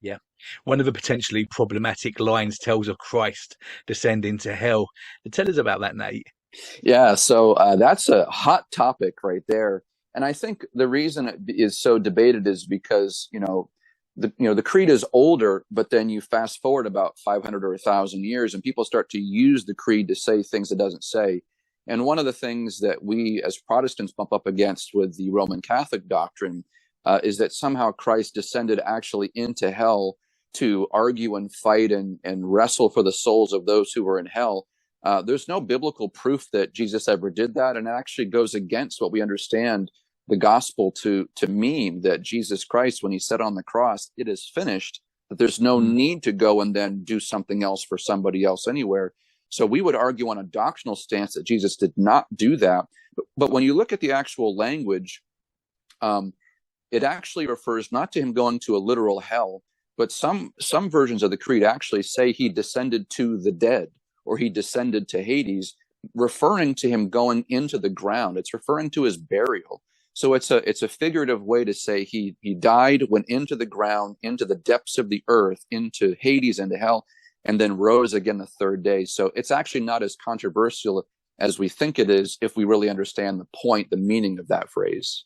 Yeah. One of the potentially problematic lines tells of Christ descending to hell. Tell us about that, Nate. Yeah, so that's a hot topic right there. And I think the reason it is so debated is because, the creed is older, but then you fast forward about 500 or 1,000 years and people start to use the creed to say things it doesn't say. And one of the things that we as Protestants bump up against with the Roman Catholic doctrine is that somehow Christ descended actually into hell to argue and fight and wrestle for the souls of those who were in hell. There's no biblical proof that Jesus ever did that, and it actually goes against what we understand the gospel to mean, that Jesus Christ, when he said on the cross, "It is finished," that there's no Mm. need to go and then do something else for somebody else anywhere. So we would argue on a doctrinal stance that Jesus did not do that. But when you look at the actual language, it actually refers not to him going to a literal hell, but some versions of the creed actually say he descended to the dead, or he descended to Hades, referring to him going into the ground. It's referring to his burial. So it's a figurative way to say he died, went into the ground, into the depths of the earth, into Hades, into hell, and then rose again the third day. So it's actually not as controversial as we think it is if we really understand the point, the meaning of that phrase.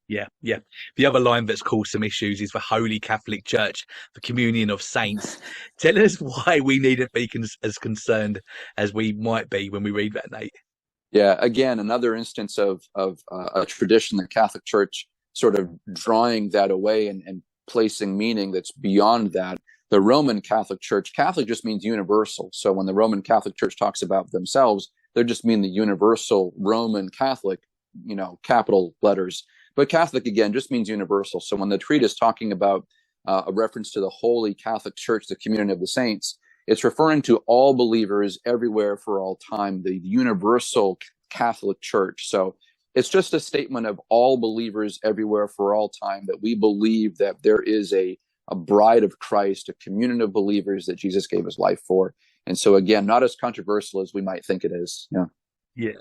Yeah, yeah. The other line that's caused some issues is the Holy Catholic Church, the communion of saints. Tell us why we need to be as concerned as we might be when we read that, Nate. Yeah, again, another instance of a tradition, the Catholic Church sort of drawing that away and placing meaning that's beyond that. The Roman Catholic Church, Catholic just means universal. So when the Roman Catholic Church talks about themselves, they just mean the universal Roman Catholic, capital letters. But Catholic, again, just means universal. So when the treatise is talking about a reference to the Holy Catholic Church, the communion of the saints, it's referring to all believers everywhere for all time, the universal Catholic Church. So it's just a statement of all believers everywhere for all time, that we believe that there is a bride of Christ, a communion of believers that Jesus gave his life for. And so, again, not as controversial as we might think it is. Yeah. Yeah,